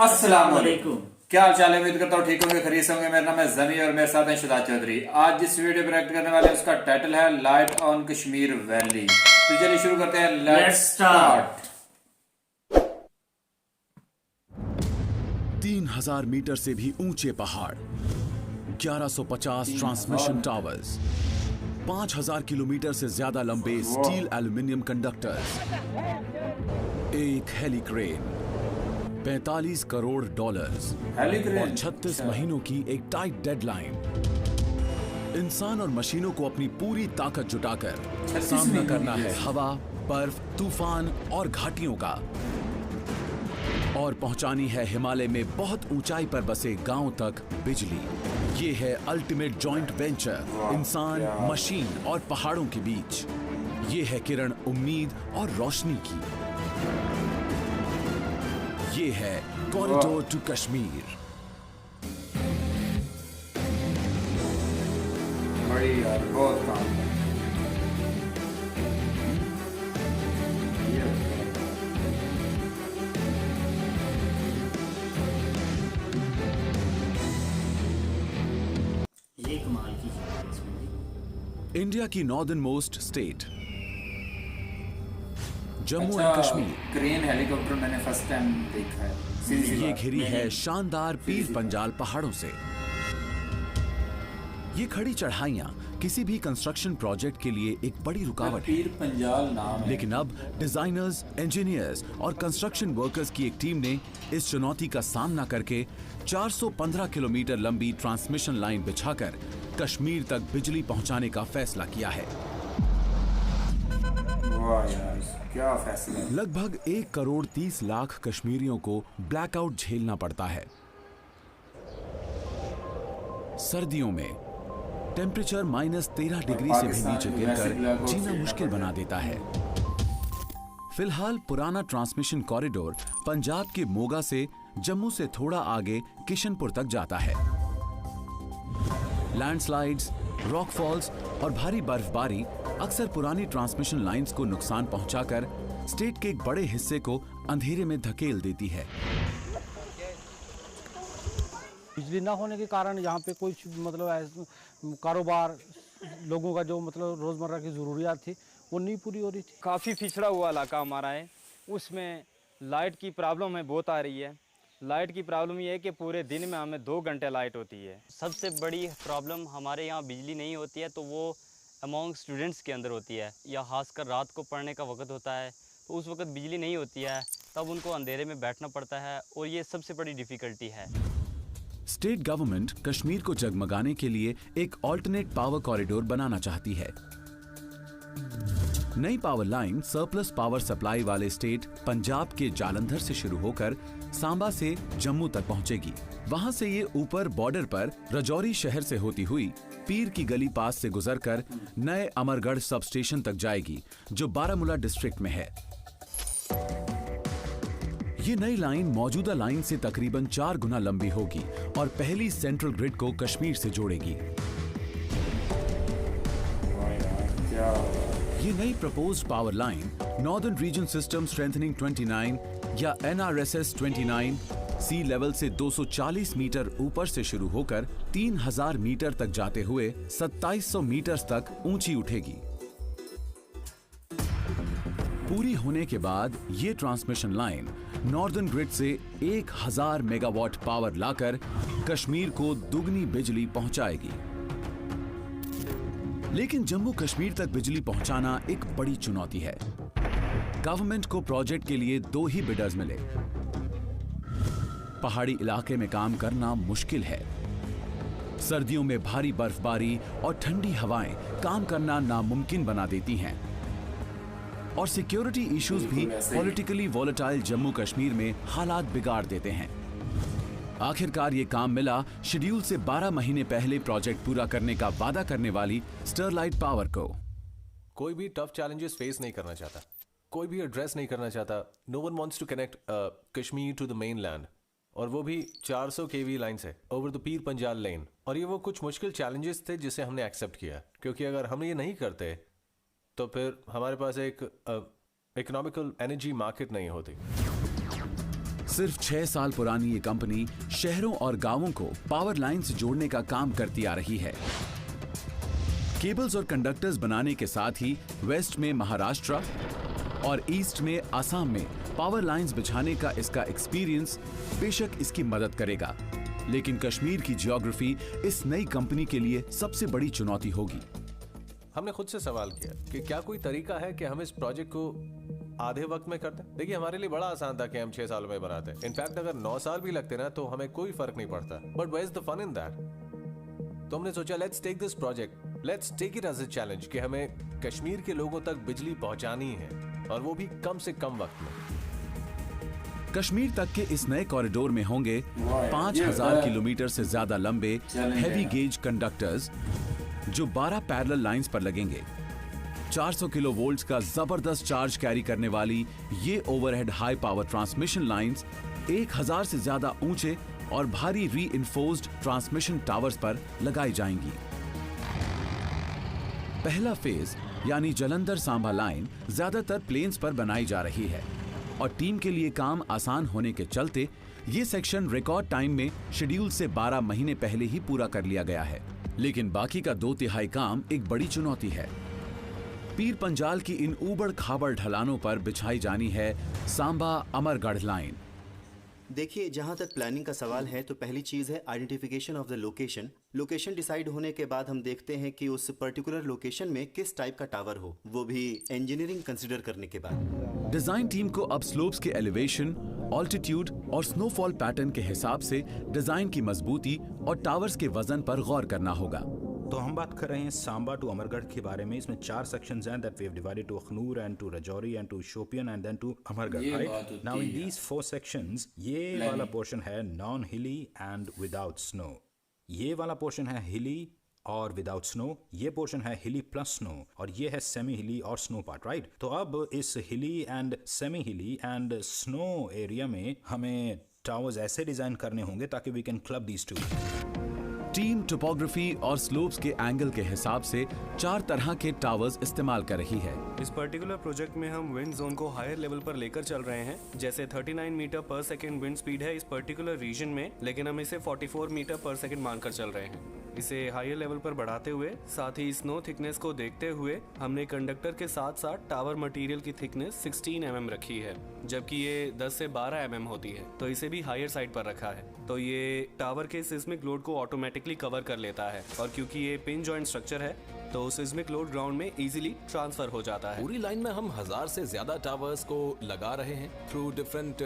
अस्सलाम वालेकुम। क्या हाल चाल है? उम्मीद करता हूँ ठीक होंगे, खरीद होंगे। मेरा नाम है जमी और मेरे साथ हैं शादाब चौधरी। आज जिस वीडियो पर रिएक्ट करने वाले हैं उसका टाइटल है लाइट ऑन कश्मीर वैली। तो चलिए शुरू करते हैं। Let's start. 3000 मीटर से भी ऊंचे पहाड़, 1150 ट्रांसमिशन टावर्स, 5000 किलोमीटर से ज्यादा लंबे स्टील एल्यूमिनियम कंडक्टर्स, एक हेलीक्रेन, 45 करोड़ डॉलर्स और 36 महीनों की एक टाइट डेडलाइन। इंसान और मशीनों को अपनी पूरी ताकत जुटाकर सामना करना है हवा, बर्फ, तूफान और घाटियों का, और पहुंचानी है हिमालय में बहुत ऊंचाई पर बसे गांव तक बिजली। ये है अल्टीमेट जॉइंट वेंचर, इंसान, मशीन और पहाड़ों के बीच। ये है किरण उम्मीद और रोशनी की। ये है कॉरिडोर टू कश्मीर। बड़ी यार, बहुत काम। ये कमाल की चीज़ है इसमें। इंडिया की northern most state Jammu and Kashmir, crane helicopter मैंने फर्स्ट टाइम देखा है। ये घिरी है शानदार पीर पंजाल पहाड़ों से। ये खड़ी चढ़ाइयां किसी भी कंस्ट्रक्शन प्रोजेक्ट के लिए एक बड़ी रुकावट है। पीर पंजाल नाम है। लेकिन अब डिजाइनर्स, इंजीनियर्स और कंस्ट्रक्शन वर्कर्स की एक टीम ने इस चुनौती का सामना करके 415 किलोमीटर लंबी ट्रांसमिशन लाइन बिछाकर कश्मीर तक बिजली पहुंचाने का फैसला किया है। वाह यार, क्या फैसला है। लगभग 1 करोड़ 30 लाख कश्मीरियों को ब्लैकआउट झेलना पड़ता है। सर्दियों में टेम्परेचर -13 डिग्री से भी नीचे गिरकर जीना मुश्किल बना देता है। फिलहाल पुराना ट्रांसमिशन कॉरिडोर पंजाब के मोगा से जम्मू से थोड़ा आगे किशनपुर तक जाता है। लैंडस्लाइड्स, रॉकफॉल्स और भारी बर्फबारी अक्सर पुरानी ट्रांसमिशन लाइंस को नुकसान पहुंचाकर स्टेट के एक बड़े हिस्से को अंधेरे में धकेल देती है। बिजली ना होने के कारण यहाँ पे कोई मतलब कारोबार, लोगों का जो मतलब रोज़मर्रा की ज़रूरियात थी वो नहीं पूरी हो रही थी। काफ़ी पिछड़ा हुआ इलाका हमारा है, उसमें लाइट की प्रॉब्लम है, बहुत आ रही है। लाइट की प्रॉब्लम ये है कि पूरे दिन में हमें 2 घंटे लाइट होती है। सबसे बड़ी प्रॉब्लम हमारे यहाँ बिजली नहीं होती है तो वो अमॉन्ग स्टूडेंट्स के अंदर होती है, या खासकर रात को पढ़ने का वक्त होता है तो उस वक्त बिजली नहीं होती है, तब उनको अंधेरे में बैठना पड़ता है और ये सबसे बड़ी डिफ़िकल्टी है। स्टेट गवर्नमेंट कश्मीर को जगमगाने के लिए एक ऑल्टरनेट पावर कॉरिडोर बनाना चाहती है। नई power line surplus power supply वाले स्टेट पंजाब के जालंधर से शुरू होकर सांबा से जम्मू तक पहुंचेगी। वहां से ये ऊपर बॉर्डर पर रजौरी शहर से होती हुई पीर की गली पास से गुजरकर नए अमरगढ़ सब स्टेशन तक जाएगी, जो बारामूला डिस्ट्रिक्ट में है। ये नई लाइन मौजूदा लाइन से तकरीबन 4 गुना लंबी होगी और पहली सेंट्रल ग्रिड को कश्मीर से जोड़ेगी। ये नई proposed power line northern region system strengthening 29 या NRSS 29 सी लेवल से 240 मीटर ऊपर से शुरू होकर 3000 मीटर तक जाते हुए 2700 मीटर तक ऊंची उठेगी। पूरी होने के बाद ये ट्रांसमिशन लाइन नॉर्दर्न ग्रिड से 1000 मेगावाट पावर लाकर कश्मीर को दुगनी बिजली पहुंचाएगी। लेकिन जम्मू कश्मीर तक बिजली पहुंचाना एक बड़ी चुनौती है। गवर्नमेंट को प्रोजेक्ट के लिए 2 ही बिडर्स मिले। पहाड़ी इलाके में काम करना मुश्किल है। सर्दियों में भारी बर्फबारी और ठंडी हवाएं काम करना नामुमकिन बना देती हैं। और सिक्योरिटी इश्यूज भी पॉलिटिकली वॉलेटाइल जम्मू कश्मीर में हालात बिगाड़ देते हैं। आखिरकार ये काम मिला शेड्यूल से 12 महीने पहले प्रोजेक्ट पूरा करने का वादा करने वाली स्टरलाइट पावर को। कोई भी टफ चैलेंजेस फेस नहीं करना चाहता, कोई भी एड्रेस नहीं करना चाहता। No one wants to connect Kashmir to the mainland, और वो भी 400 kV लाइन से ओवर द पीर पंजाल लेन। और ये वो कुछ मुश्किल चैलेंजेस थे जिसे हमने एक्सेप्ट किया, क्योंकि अगर हम ये नहीं करते तो फिर हमारे पास एक इकोनॉमिकल एनर्जी मार्केट नहीं होती। सिर्फ 6 साल पुरानी ये कंपनी शहरों और गांवों को पावर लाइन से जोड़ने का काम करती आ रही है। केबल्स और कंडक्टर्स बनाने के साथ ही वेस्ट में महाराष्ट्र और ईस्ट में असम में पावर लाइंस बिछाने का इसका एक्सपीरियंस बेशक इसकी मदद करेगा, लेकिन कश्मीर की जियोग्राफी इस नई कंपनी के लिए सबसे बड़ी चुनौती होगी। हमने खुद से सवाल किया कि क्या कोई तरीका है कि हम इस प्रोजेक्ट को आधे वक्त में करते हैं। देखिए, हमारे लिए बड़ा आसान था कि हम 6 साल में बनाते हैं। इनफैक्ट अगर 9 साल भी लगते ना तो हमें कोई फर्क नहीं पड़ता। But where is the fun in that? तो हमने सोचा let's take this project, let's take it as a challenge कि हमें कश्मीर के लोगों तक बिजली पहुंचानी है, और वो भी कम से कम वक्त में। कश्मीर तक के इस नए कॉरिडोर में होंगे 5000 किलोमीटर से ज्यादा लंबे हैवी गेज कंडक्टर्स जो 12 पैरेलल लाइंस पर लगेंगे। 400 किलो वोल्ट्स का जबरदस्त चार्ज कैरी करने वाली ये overhead high power transmission lines 1000 से ज्यादा ऊंचे और भारी रीइंफोर्स्ड ट्रांसमिशन टावर्स पर लगाई जाएंगी। पहला फेज यानी जलंधर सांबा लाइन ज्यादातर प्लेन्स पर बनाई जा रही है और टीम के लिए काम आसान होने के चलते ये सेक्शन रिकॉर्ड टाइम में शेड्यूल से 12 महीने पहले ही पूरा कर लिया गया है। लेकिन बाकी का 2/3 काम एक बड़ी चुनौती है। पीर पंजाल की इन ऊबड़ खाबड़ ढलानों पर बिछाई जानी है सांबा अमरगढ़ लाइन। देखिए, जहाँ तक प्लानिंग का सवाल है तो पहली चीज़ है identification of the location. Location decide होने के बाद हम देखते हैं कि उस पर्टिकुलर लोकेशन में किस टाइप का टावर हो, वो भी इंजीनियरिंग कंसिडर करने के बाद। डिजाइन टीम को अब स्लोप्स के एलिवेशन, ऑल्टीट्यूड और स्नोफॉल पैटर्न के हिसाब से डिजाइन की मजबूती और टावर्स के वजन पर गौर करना होगा। तो हम बात कर रहे हैं सांबा टू अमरगढ़ के बारे में। इसमें 4 सेक्शंस हैं that we have divided to Akhnoor and to Rajouri and to Shopian and then to Amargarh, right? Now in these 4 sections ये वाला पोर्शन है नॉन हिली एंड विदाउट स्नो, ये वाला पोर्शन है हिली और विदाउट स्नो, ये पोर्शन है हिली प्लस स्नो, और ये है सेमी हिली और स्नो पार्ट, राइट? तो अब इस hilly and semi hilly and snow area में हमें टावर्स ऐसे डिजाइन करने होंगे ताकि we can club these two. Team topography और स्लोप्स के एंगल के हिसाब से 4 तरह के टावर्स इस्तेमाल कर रही है। इस पर्टिकुलर प्रोजेक्ट में हम विंड जोन को हायर लेवल पर लेकर चल रहे हैं। जैसे 39 मीटर पर सेकंड विंड स्पीड है इस पर्टिकुलर रीजन में, लेकिन हम इसे 44 मीटर पर सेकंड मानकर चल रहे हैं। इसे हायर लेवल पर बढ़ाते हुए, साथ ही स्नो थिकनेस को देखते हुए हमने कंडक्टर के साथ साथ टावर मटेरियल की थिकनेस 16 mm रखी है, जबकि ये 10 से 12 mm होती है, तो इसे भी हायर साइड पर रखा है। तो ये टावर के सिस्मिक लोड को ऑटोमेटिकली कवर कर लेता है, और क्योंकि ये पिन जॉइंट स्ट्रक्चर है तो सिस्मिक लोड ग्राउंड में इजीली ट्रांसफर हो जाता है। पूरी लाइन में हम 1000 से ज्यादा टावर्स को लगा रहे हैं थ्रू डिफरेंट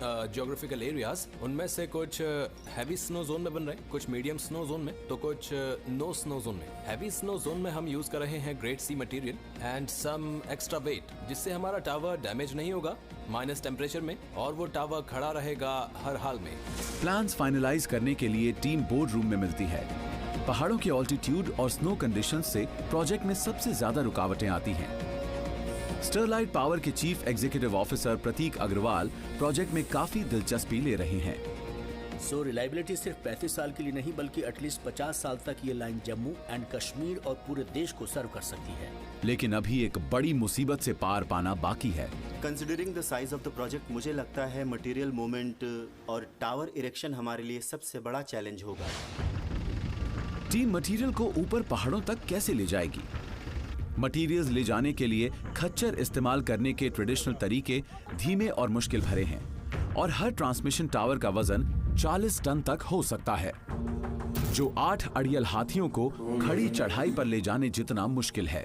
जियोग्राफिकल एरियाज। उनमें से कुछ हैवी स्नो जोन में बन रहे हैं, कुछ मीडियम स्नो जोन में, तो कुछ नो स्नो जोन में। हैवी स्नो जोन में हम यूज कर रहे हैं grade C material and some extra weight, जिससे हमारा टावर डैमेज नहीं होगा माइनस टेम्परेचर में, और वो टावर खड़ा रहेगा हर हाल में। प्लान्स फाइनलाइज करने के लिए टीम बोर्ड रूम में मिलती है। पहाड़ों के ऑल्टीट्यूड और स्नो कंडीशंस से प्रोजेक्ट में सबसे ज्यादा रुकावटें आती हैं। स्टरलाइट पावर के चीफ एग्जीक्यूटिव ऑफिसर प्रतीक अग्रवाल प्रोजेक्ट में काफी दिलचस्पी ले रहे हैं। सो रिलायबिलिटी सिर्फ 35 साल के लिए नहीं बल्कि एटलीस्ट 50 साल तक ये लाइन जम्मू एंड कश्मीर और पूरे देश को सर्व कर सकती है। लेकिन अभी एक बड़ी मुसीबत से पार पाना बाकी है। Considering the size of the project, मुझे लगता है मटेरियल मूवमेंट और टावर इरेक्शन हमारे लिए सबसे बड़ा चैलेंज होगा। टीम मटेरियल को ऊपर पहाड़ों तक कैसे ले जाएगी? मटेरियल्स ले जाने के लिए खच्चर इस्तेमाल करने के ट्रेडिशनल तरीके धीमे और मुश्किल भरे हैं, और हर ट्रांसमिशन टावर का वजन 40 टन तक हो सकता है, जो 8 अड़ियल हाथियों को खड़ी चढ़ाई पर ले जाने जितना मुश्किल है।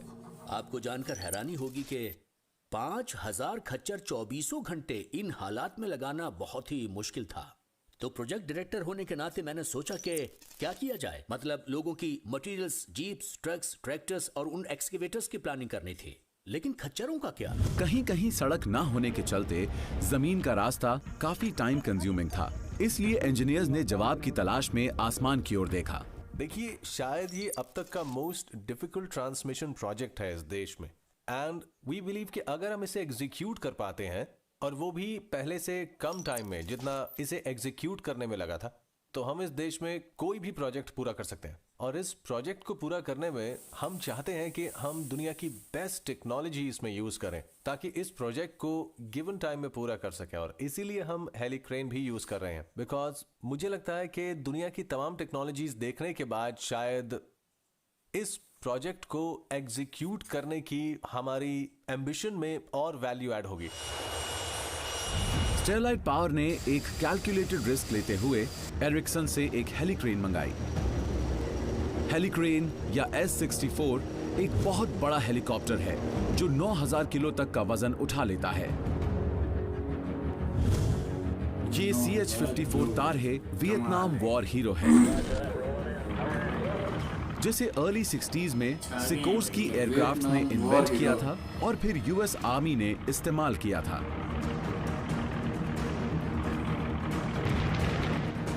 आपको जानकर हैरानी होगी कि 5000 खच्चर 24 घंटे इन हालात में लगाना बहुत ही मुश्किल था। तो प्रोजेक्ट डायरेक्टर होने के नाते मैंने सोचा कि क्या किया जाए, मतलब लोगों की मटेरियल्स, जीप्स, ट्रक्स, ट्रैक्टर्स और उन एक्सकेवेटर्स की प्लानिंग करनी थी, लेकिन खच्चरों का क्या? कहीं कहीं सड़क ना होने के चलते जमीन का रास्ता काफी टाइम कंज्यूमिंग था, इसलिए इंजीनियर्स ने जवाब की तलाश में आसमान की ओर देखा। देखिए, शायद ये अब तक का मोस्ट डिफिकल्ट ट्रांसमिशन प्रोजेक्ट है इस देश में, एंड वी बिलीव कि अगर हम इसे एग्जीक्यूट कर पाते हैं, और वो भी पहले से कम टाइम में जितना इसे एग्जीक्यूट करने में लगा था, तो हम इस देश में कोई भी प्रोजेक्ट पूरा कर सकते हैं। और इस प्रोजेक्ट को पूरा करने में हम चाहते हैं कि हम दुनिया की बेस्ट टेक्नोलॉजी इसमें यूज करें ताकि इस प्रोजेक्ट को गिवन टाइम में पूरा कर सकें। और इसीलिए हम हेलीक्रेन भी यूज कर रहे हैं, बिकॉज मुझे लगता है कि दुनिया की तमाम टेक्नोलॉजीज देखने के बाद शायद इस प्रोजेक्ट को एग्जीक्यूट करने की हमारी एम्बिशन में और वैल्यू ऐड होगी। स्टरलाइट पावर ने एक कैलकुलेटेड रिस्क लेते हुए एरिक्सन से एक हेलीक्रेन मंगाई। हेलीक्रेन या S-64 एक बहुत बड़ा हेलीकॉप्टर है जो 9000 किलो तक का वजन उठा लेता है। ये CH-54 तारहे वियतनाम वॉर हीरो है जिसे अर्ली 60s में सिकोर्स्की एयरक्राफ्ट ने इन्वेंट किया था और फिर US आर्मी ने इस्तेमाल किया था।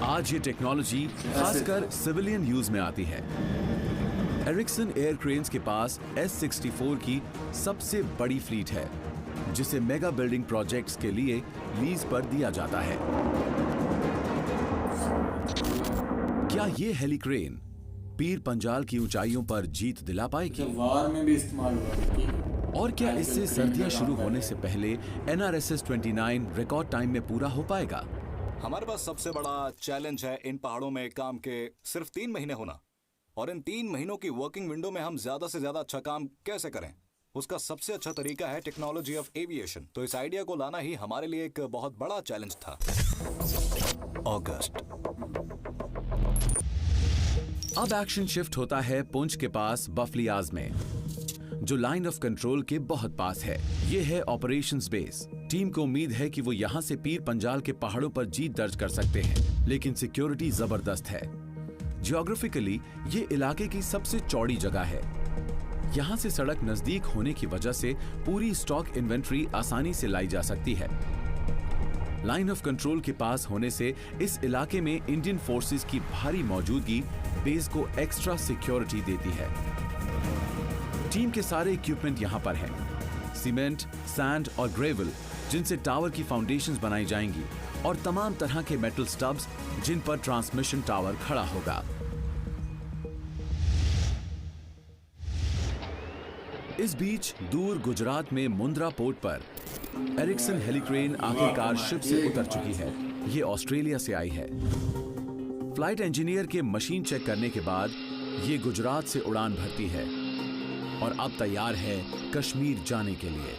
आज ये टेक्नोलॉजी खासकर सिविलियन यूज में आती है। एरिक्सन एयरक्रेन्स के पास S-64 की सबसे बड़ी फ्लीट है जिसे मेगा बिल्डिंग प्रोजेक्ट्स के लिए लीज पर दिया जाता है। क्या ये हेलीक्रेन पीर पंजाल की ऊंचाइयों पर जीत दिला पाएगी? वार में भी इस्तेमाल हुआ। और क्या इससे सर्दियां शुरू होने से पहले NRSS-29 रिकॉर्ड टाइम में पूरा हो पाएगा? हमारे पास सबसे बड़ा चैलेंज है इन पहाड़ों में काम के सिर्फ 3 महीने होना, और इन 3 महीनों की वर्किंग विंडो में हम ज्यादा से ज्यादा अच्छा काम कैसे करें। उसका सबसे अच्छा तरीका है टेक्नोलॉजी ऑफ एविएशन। तो इस आइडिया को लाना ही हमारे लिए एक बहुत बड़ा चैलेंज था। अगस्त। अब एक्शन शिफ्ट होता है पुंछ के पास बफलियाज में, जो लाइन ऑफ कंट्रोल के बहुत पास है। ये है ऑपरेशंस बेस। टीम को उम्मीद है कि वो यहाँ से पीर पंजाल के पहाड़ों पर जीत दर्ज कर सकते हैं, लेकिन सिक्योरिटी जबरदस्त है। जियोग्राफिकली ये इलाके की सबसे चौड़ी जगह है। यहाँ से सड़क नजदीक होने की वजह से पूरी स्टॉक इन्वेंट्री आसानी से लाई जा सकती है। लाइन ऑफ कंट्रोल के पास होने से इस इलाके में इंडियन फोर्सेस की भारी मौजूदगी बेस को एक्स्ट्रा सिक्योरिटी देती है। टीम के सारे इक्विपमेंट यहाँ पर हैं। सीमेंट, सैंड और ग्रेवल जिनसे टावर की फाउंडेशंस बनाई जाएंगी, और तमाम तरह के मेटल स्टब्स जिन पर ट्रांसमिशन टावर खड़ा होगा। इस बीच दूर गुजरात में मुंद्रा पोर्ट पर एरिक्सन हेलीक्रेन आखिरकार शिप से उतर चुकी है। ये ऑस्ट्रेलिया से आई है। फ्लाइट इंजीनियर के मशीन चेक करने के बाद ये गुजरात से उड़ान भरती है और अब तैयार है कश्मीर जाने के लिए।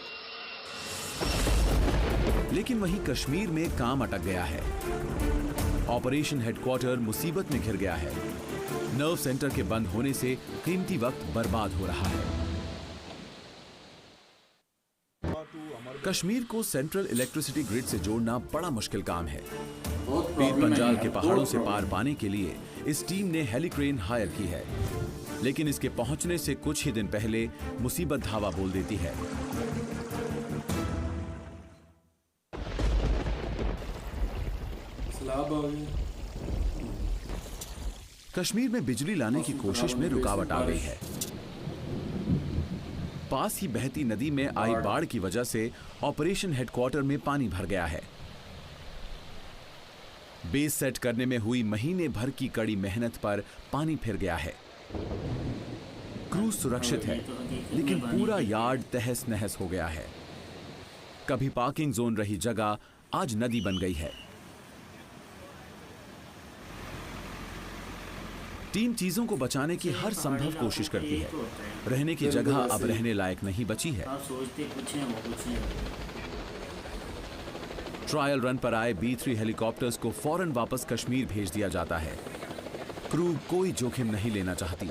लेकिन वहीं कश्मीर में काम अटक गया है। ऑपरेशन हेडक्वार्टर मुसीबत में घिर गया है। नर्व सेंटर के बंद होने से कीमती वक्त बर्बाद हो रहा है। कश्मीर को सेंट्रल इलेक्ट्रिसिटी ग्रिड से जोड़ना बड़ा मुश्किल काम है। पीर पंजाल के पहाड़ों से पार पाने के लिए इस टीम ने हेलीक्रेन हायर की है, लेकिन इसके पहुंचने से कुछ ही दिन पहले मुसीबत धावा बोल देती है। कश्मीर में बिजली लाने की कोशिश में रुकावट आ गई है। पास ही बहती नदी में आई बाढ़ की वजह से ऑपरेशन हेडक्वार्टर में पानी भर गया है। बेस सेट करने में हुई महीने भर की कड़ी मेहनत पर पानी फिर गया है। क्रूज सुरक्षित है, लेकिन पूरा यार्ड तहस नहस हो गया है। कभी पार्किंग जोन रही जगह आज नदी बन गई है। टीम चीजों को बचाने की हर संभव कोशिश करती है। रहने की जगह अब रहने लायक नहीं बची है। ट्रायल रन पर आए B-3 हेलीकॉप्टर्स को फौरन वापस कश्मीर भेज दिया जाता है। क्रू कोई जोखिम नहीं लेना चाहती।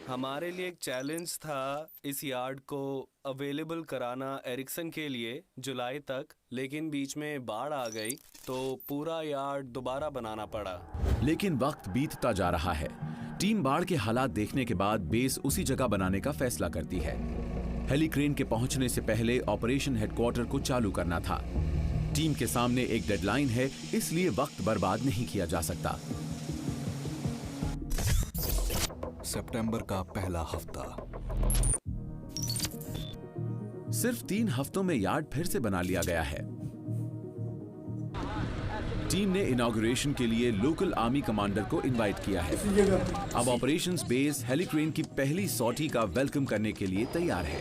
हमारे लिए एक चैलेंज था इस यार्ड को अवेलेबल कराना एरिक्सन के लिए जुलाई तक, लेकिन बीच में बाढ़ आ गई तो पूरा यार्ड दोबारा बनाना पड़ा। लेकिन वक्त बीतता जा रहा है। टीम बाढ़ के हालात देखने के बाद बेस उसी जगह बनाने का फैसला करती है। हेलीक्रेन के पहुंचने से पहले ऑपरेशन हेडक्वार्टर को चालू करना था। टीम के सामने एक डेडलाइन है, इसलिए वक्त बर्बाद नहीं किया जा सकता। सितंबर का पहला हफ्ता। सिर्फ 3 हफ्तों में यार्ड फिर से बना लिया गया है। टीम ने इनॉग्रेशन के लिए लोकल आर्मी कमांडर को इनवाइट किया है। अब ऑपरेशंस बेस हेलीक्रेन की पहली सॉर्टी का वेलकम करने के लिए तैयार है।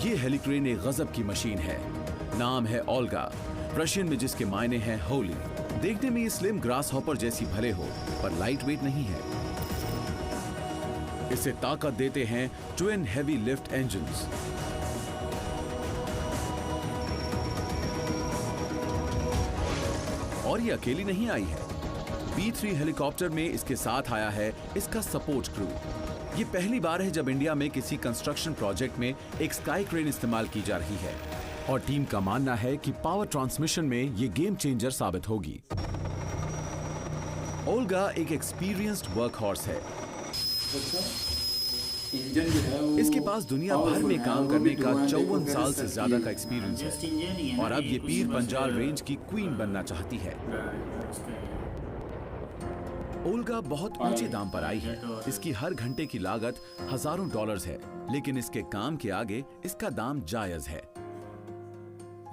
ये हेलीक्रेन एक गजब की मशीन है। नाम है ओल्गा, रशियन में जिसके मायने हैं होली। देखने में ये स्लिम ग्रास हॉपर जैसी भले हो, पर लाइट वेट नहीं है। इसे ताकत देते हैं ट्विन हेवी लिफ्ट इंजन्स। और ये अकेली नहीं आई है। B3 हेलीकॉप्टर में इसके साथ आया है इसका सपोर्ट क्रू। ये पहली बार है जब इंडिया में किसी कंस्ट्रक्शन प्रोजेक्ट में एक स्काई क्रेन इस्तेमाल की जा रही है, और टीम का मानना है कि पावर ट्रांसमिशन में ये गेम चेंजर साबित होगी। ओल्गा एक एक्सपीरियंस्ड वर्कहॉर्स है। इसके पास दुनिया भर में काम करने का 54 साल से ज्यादा का एक्सपीरियंस है, और अब ये पीर पंजाल रेंज की क्वीन बनना चाहती है। ओल्गा बहुत ऊंचे दाम पर आई है। इसकी हर घंटे की लागत हजारों डॉलर्स है, लेकिन इसके काम के आगे इसका दाम जायज है।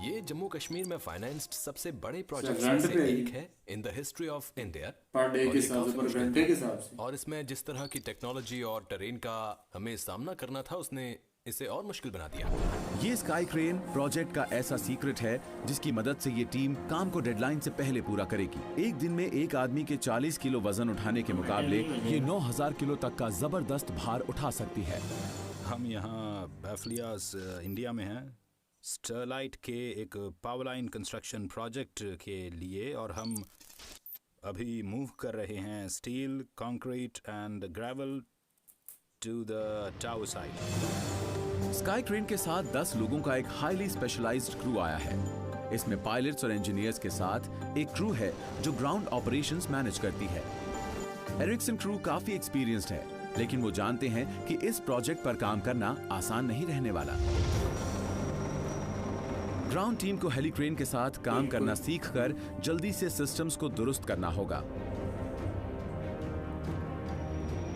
ये जम्मू कश्मीर में फाइनेंस्ड सबसे बड़े प्रोजेक्ट में से एक है in the history of India. Per day के हिसाब से, पर घंटे के हिसाब से। और इसमें जिस तरह की टेक्नोलॉजी और टेरेन का हमें सामना करना था, उसने इसे और मुश्किल बना दिया। ये स्काई क्रेन प्रोजेक्ट का ऐसा सीक्रेट है जिसकी मदद से ये टीम काम को डेडलाइन से पहले पूरा करेगी। एक दिन में एक आदमी के 40 किलो वजन उठाने के मुकाबले ये 9000 किलो तक का जबरदस्त भार उठा सकती है। हम यहाँ बैफलियास इंडिया में हैं, स्टरलाइट के एक पावर लाइन कंस्ट्रक्शन प्रोजेक्ट के लिए, और हम अभी मूव कर रहे हैं steel, concrete and gravel to the tower site. Sky crane के साथ 10 लोगों का एक हाईली स्पेशलाइज्ड क्रू आया है। इसमें पायलट्स और इंजीनियर्स के साथ एक क्रू है जो ग्राउंड ऑपरेशंस मैनेज करती है। एरिक्सन क्रू काफी एक्सपीरियंस्ड है, लेकिन वो जानते हैं कि इस प्रोजेक्ट पर काम करना आसान नहीं रहने वाला। ग्राउंड टीम को हेलीक्रेन के साथ काम करना सीखकर जल्दी से सिस्टम्स को दुरुस्त करना होगा।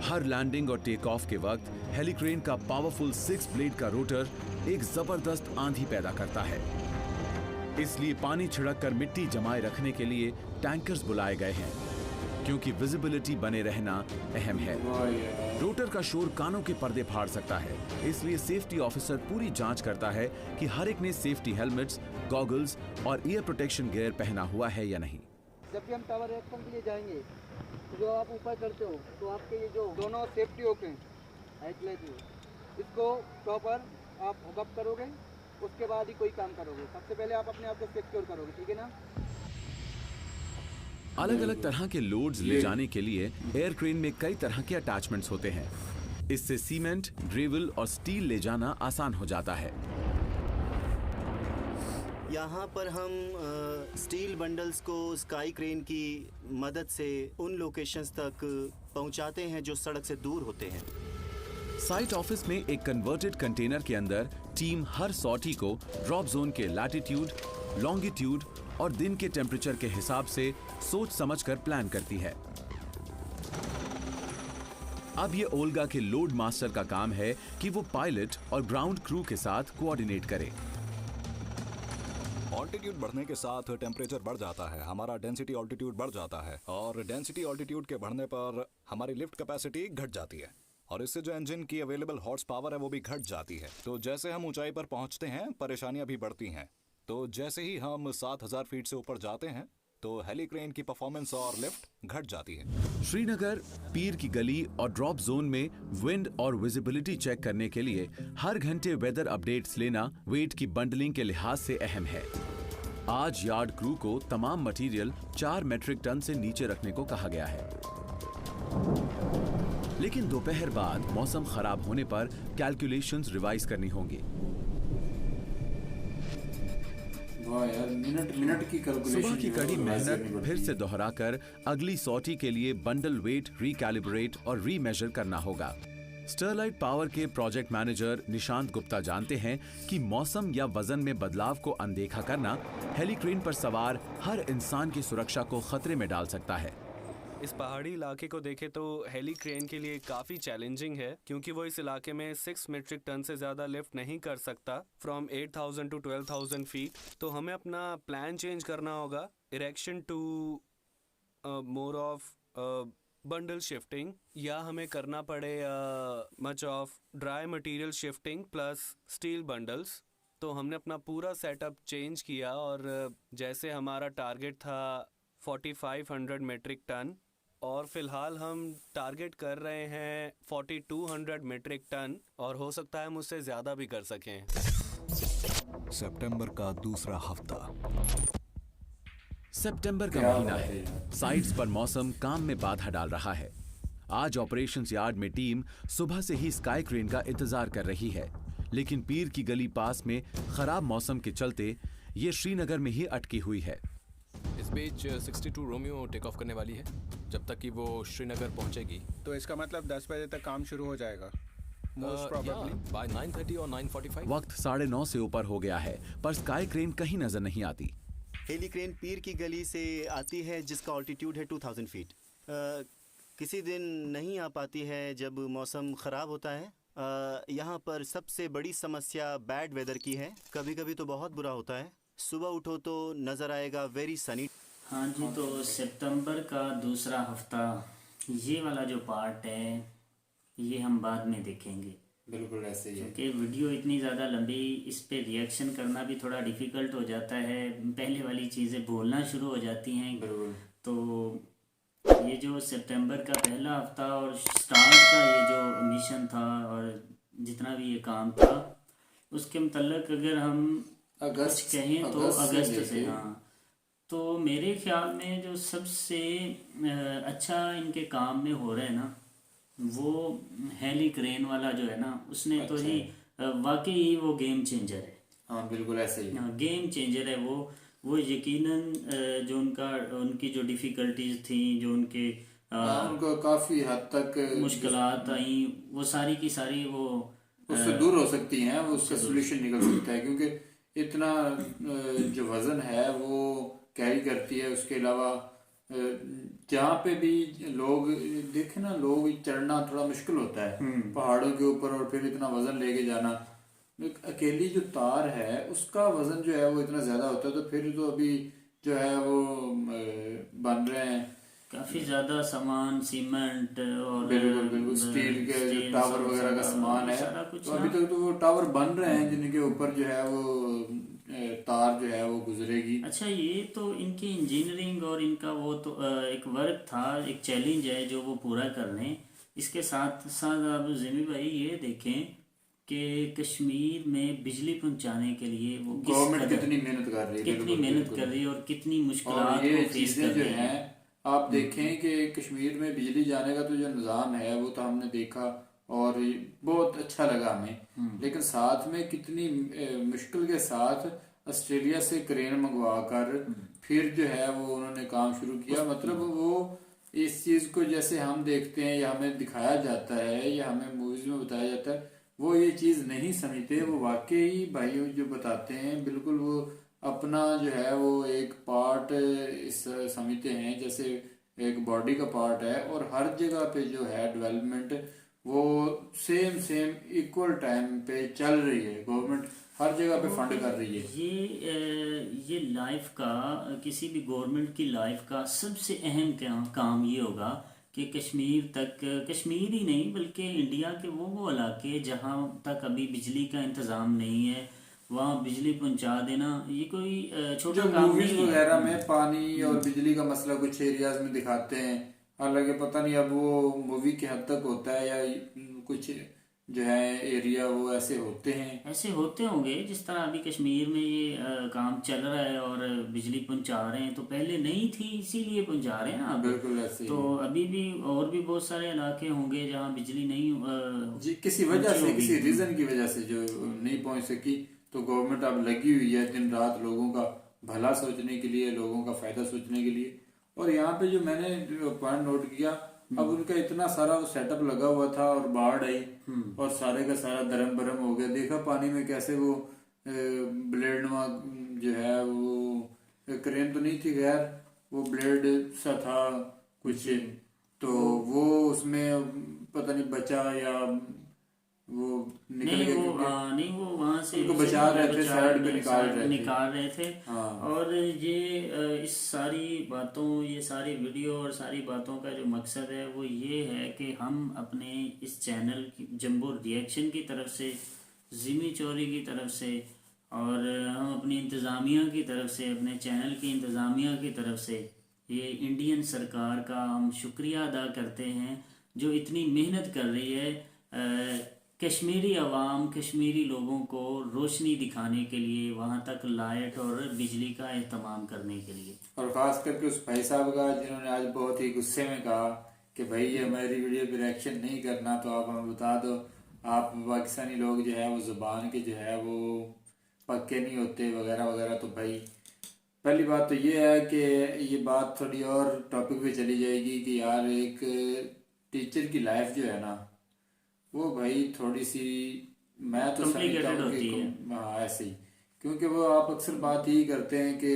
हर लैंडिंग और टेक ऑफ के वक्त हेलीक्रेन का पावरफुल 6 ब्लेड का रोटर एक जबरदस्त आंधी पैदा करता है। इसलिए पानी छिड़क कर मिट्टी जमाए रखने के लिए टैंकर्स बुलाए गए हैं, क्योंकि विजिबिलिटी बने रहना अहम है। रोटर का शोर कानों के पर्दे फाड़ सकता है, इसलिए सेफ्टी ऑफिसर पूरी जांच करता है कि हर एक ने सेफ्टी हेलमेट्स, गॉगल्स और ईयर प्रोटेक्शन गियर पहना हुआ है या नहीं। जब भी हम टावर इरेक्शन के लिए जाएंगे, जो आप ऊपर करते हो तो आपके ये जो दोनों सेफ्टी होते हैं हाइट लाइट, इसको प्रॉपर आप हुकअप करोगे, उसके बाद ही कोई काम करोगे। सबसे पहले आप अपने आप को सिक्योर करोगे, ठीक है ना। अलग अलग तरह के लोड्स ले जाने के लिए एयर क्रेन में कई तरह के अटैचमेंट्स होते हैं। इससे सीमेंट, ग्रेवल और स्टील ले जाना आसान हो जाता है। यहाँ पर हम स्टील बंडल्स को स्काई क्रेन की मदद से उन लोकेशंस तक पहुँचाते हैं जो सड़क से दूर होते हैं। साइट ऑफिस में एक कन्वर्टेड कंटेनर के अंदर टीम हर सॉर्टी को ड्रॉप जोन के लैटिट्यूड, लॉन्गिट्यूड और दिन के टेम्परेचर के हिसाब से सोच समझकर प्लान करती है। अब ये ओल्गा के लोड मास्टर का काम है कि वो पायलट और ग्राउंड क्रू के साथ कोऑर्डिनेट करे। ऑल्टीट्यूड बढ़ने के साथ टेम्परेचर बढ़ जाता है, हमारा डेंसिटी ऑल्टीट्यूड बढ़ जाता है, और डेंसिटी ऑल्टीट्यूड के बढ़ने पर हमारी लिफ्ट कैपेसिटी घट जाती है, और इससे जो इंजन की अवेलेबल हॉर्स पावर है वो भी घट जाती है। तो जैसे हम ऊंचाई पर पहुंचते हैं, परेशानियां भी बढ़ती हैं। तो जैसे ही हम 7000 फीट से ऊपर जाते हैं, तो हेलीक्रेन की परफॉर्मेंस और लिफ्ट घट जाती है। श्रीनगर, पीर की गली और ड्रॉप जोन में विंड और विजिबिलिटी चेक करने के लिए हर घंटे वेदर अपडेट्स लेना वेट की बंडलिंग के लिहाज से अहम है। आज यार्ड क्रू को तमाम मटेरियल 4 मेट्रिक टन से नीचे रखने को कहा गया है, लेकिन दोपहर बाद मौसम खराब होने पर कैलकुलेशंस रिवाइज करनी होंगी। मिनट की कैलकुलेशन, सुबह की कड़ी मेहनत फिर से दोहराकर अगली सॉर्टी के लिए बंडल वेट रिकैलिब्रेट और रीमेजर करना होगा। स्टरलाइट पावर के प्रोजेक्ट मैनेजर निशांत गुप्ता जानते हैं कि मौसम या वजन में बदलाव को अनदेखा करना हेलीक्रेन पर सवार हर इंसान की सुरक्षा को खतरे में डाल सकता है। इस पहाड़ी इलाके को देखें तो हेली क्रेन के लिए काफ़ी चैलेंजिंग है, क्योंकि वो इस इलाके में 6 मीट्रिक टन से ज़्यादा लिफ्ट नहीं कर सकता फ्रॉम 8,000 टू 12,000 फीट। तो हमें अपना प्लान चेंज करना होगा, erection to more of bundle shifting, या हमें करना पड़े much of dry material shifting plus steel bundles. तो हमने अपना पूरा सेटअप चेंज किया और जैसे हमारा टारगेट था 4500 मीट्रिक टन, और फिलहाल हम टारगेट कर रहे हैं 4200 मीट्रिक टन, और हो सकता है मुझसे ज़्यादा भी कर सकें। सितंबर का दूसरा हफ्ता। सितंबर का महीना है। साइट्स पर मौसम काम में बाधा डाल रहा है। आज ऑपरेशंस यार्ड में टीम सुबह से ही स्काई क्रेन का इंतजार कर रही है, लेकिन पीर की गली पास में खराब मौसम के चलते ये श्रीनगर में ही अटकी हुई है। इस बीच 62 रोमियो टेक ऑफ करने वाली है। जब तक कि वो श्रीनगर पहुंचेगी तो इसका मतलब 10 बजे तक काम शुरू हो जाएगा मोस्ट प्रोबेबली बाय 9:30 और 9:45। वक्त 9:30 से ऊपर हो गया है, पर स्काई क्रेन कहीं नजर नहीं आती। हेली क्रेन पीर की गली से आती है जिसका ऑल्टीट्यूड है 2000 फीट। किसी दिन नहीं आ पाती है जब मौसम ख़राब होता है। यहाँ पर सबसे बड़ी समस्या बैड वेदर की है। कभी कभी तो बहुत बुरा होता है। सुबह उठो तो नज़र आएगा वेरी सनी। हाँ जी, तो सितंबर का दूसरा हफ्ता, ये वाला जो पार्ट है ये हम बाद में देखेंगे। बिल्कुल ऐसे ही है, क्योंकि वीडियो इतनी ज़्यादा लंबी, इस पे रिएक्शन करना भी थोड़ा डिफ़िकल्ट हो जाता है। पहले वाली चीज़ें बोलना शुरू हो जाती हैं। तो ये जो सितंबर का पहला हफ्ता और स्टार्ट का ये जो मिशन था और जितना भी ये काम था, उसके मतलब अगर हम कुछ कहें तो अगस्त से, हाँ, तो मेरे ख्याल में जो सबसे अच्छा इनके काम में हो रहा है ना, वो हेली क्रेन वाला जो है ना, उसने तो ही वाकई ही वो गेम चेंजर है। हाँ बिल्कुल ऐसे ही, हाँ गेम चेंजर है वो यकीनन जो उनकी जो डिफ़िकल्टीज थी, जो उनको काफ़ी हद तक मुश्किलात आई, वो सारी की सारी वो उससे दूर हो सकती हैं, वो उसका सोल्यूशन निकल सकता है। क्योंकि इतना जो वज़न है वो कैरी करती है। उसके अलावा जहाँ पे भी लोग देखे ना, लोग चढ़ना थोड़ा मुश्किल होता है पहाड़ों के ऊपर, और फिर इतना वज़न लेके जाना। अकेली जो तार है उसका वज़न जो है वो इतना ज़्यादा होता है। तो फिर तो अभी जो है वो बन रहे हैं काफ़ी ज़्यादा सामान, सीमेंट और बिल्कुल स्टील के जो टावर वगैरह का सामान है, तो अभी तक तो वो टावर बन रहे हैं जिनके ऊपर जो है वो तार जो है वो गुजरेगी। अच्छा, ये तो इनकी इंजीनियरिंग और इनका वो तो एक वर्क था, एक चैलेंज है जो वो पूरा कर लें। इसके साथ साथ आप जिमी भाई ये देखें कि कश्मीर में बिजली पहुंचाने के लिए वो गवर्नमेंट कितनी मेहनत कर रही है, कितनी मेहनत कर रही है और कितनी मुश्किलात ये को फेस कर जो रही हैं। आप देखें कि कश्मीर में बिजली जाने का तो जो निज़ाम है वो तो हमने देखा और बहुत अच्छा लगा हमें, लेकिन साथ में कितनी मुश्किल के साथ ऑस्ट्रेलिया से क्रेन मंगवा कर फिर जो है वो उन्होंने काम शुरू किया। मतलब वो इस चीज़ को जैसे हम देखते हैं या हमें दिखाया जाता है या हमें मूवीज में बताया जाता है, वो ये चीज़ नहीं समझते। वो वाकई भाई जो बताते हैं बिल्कुल वो अपना जो है वो एक पार्ट इस समझते हैं, जैसे एक बॉडी का पार्ट है। और हर जगह पे जो है डेवलपमेंट वो सेम इक्वल टाइम पे चल रही है। गवर्नमेंट हर जगह पे फंड कर रही है। ये लाइफ का, किसी भी गवर्नमेंट की लाइफ का सबसे अहम काम ये होगा कि कश्मीर तक, कश्मीर ही नहीं बल्कि इंडिया के वो इलाके जहाँ तक अभी बिजली का इंतज़ाम नहीं है वहाँ बिजली पहुँचा देना। ये कोई छोटा काम मूवीज नहीं है। वगैरह में पानी और बिजली का मसला कुछ एरियाज में दिखाते हैं, हालांकि पता नहीं अब वो मूवी के हद तक होता है या कुछ जो है एरिया वो ऐसे होते हैं, ऐसे होते होंगे जिस तरह अभी कश्मीर में ये काम चल रहा है और बिजली पहुंचा रहे हैं। तो पहले नहीं थी इसीलिए पहुंचा रहे हैं ना अब। बिल्कुल ऐसे तो अभी भी और भी बहुत सारे इलाके होंगे जहां बिजली नहीं जी किसी वजह से, किसी रीजन की वजह से जो नहीं पहुंच सकी। तो गवर्नमेंट अब लगी हुई है दिन रात लोगों का भला सोचने के लिए, लोगों का फायदा सोचने के लिए। और यहाँ पे जो मैंने पॉइंट नोट किया, अब उनका इतना सारा सेटअप लगा हुआ था और बाढ़ आई और सारे का सारा दरम बरम हो गया। देखा पानी में कैसे वो ब्लेड जो है वो क्रेन तो नहीं थी खैर, वो ब्लेड सा था कुछ, तो वो उसमें पता नहीं बचा या वो निकल नहीं गया, वो क्योंकि नहीं वो वहाँ से उनको बचा रहे थे, साइड पे निकाल रहे थे। हाँ। और ये इस सारी बातों, ये सारी वीडियो और सारी बातों का जो मकसद है वो ये है कि हम अपने इस चैनल जंबो रिएक्शन की तरफ से, जिमी चोरी की तरफ से, और हम अपनी इंतज़ामिया की तरफ से, अपने चैनल की इंतज़ामिया की तरफ से ये इंडियन सरकार का हम शुक्रिया अदा करते हैं जो इतनी मेहनत कर रही है कश्मीरी अवाम, कश्मीरी लोगों को रोशनी दिखाने के लिए, वहाँ तक लाइट और बिजली का एहतमाम करने के लिए। और ख़ास करके उस भाई साहब का जिन्होंने आज बहुत ही गुस्से में कहा कि भाई ये हमारी वीडियो पे रिएक्शन नहीं करना तो आप हमें बता दो, आप पाकिस्तानी लोग जो है वो ज़ुबान के जो है वो पक्के नहीं होते वगैरह वगैरह। तो भाई पहली बात तो ये है कि ये बात थोड़ी और टॉपिक पे चली जाएगी कि यार एक टीचर की लाइफ जो है ना वो भाई थोड़ी सी, मैं तो समझता हूँ कि हाँ ऐसे ही, क्योंकि वो आप अक्सर बात यही करते हैं कि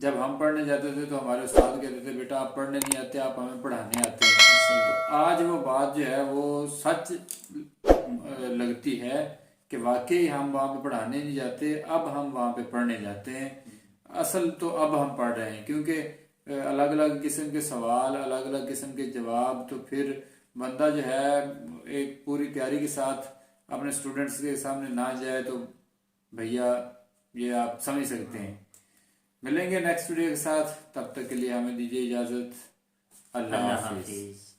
जब हम पढ़ने जाते थे तो हमारे उस्ताद कहते थे बेटा आप पढ़ने नहीं आते, आप हमें पढ़ाने आते हैं। तो आज वो बात जो है वो सच लगती है कि वाकई हम वहाँ पे पढ़ाने नहीं जाते, अब हम वहाँ पे पढ़ने जाते हैं। असल तो अब हम पढ़ रहे हैं, क्योंकि अलग अलग किस्म के सवाल, अलग अलग किस्म के जवाब, तो फिर बंदा जो है एक पूरी तैयारी के साथ अपने स्टूडेंट्स के सामने ना जाए तो भैया ये आप समझ सकते हैं। मिलेंगे नेक्स्ट वीडियो के साथ, तब तक के लिए हमें दीजिए इजाज़त। अल्लाह हाफिज़।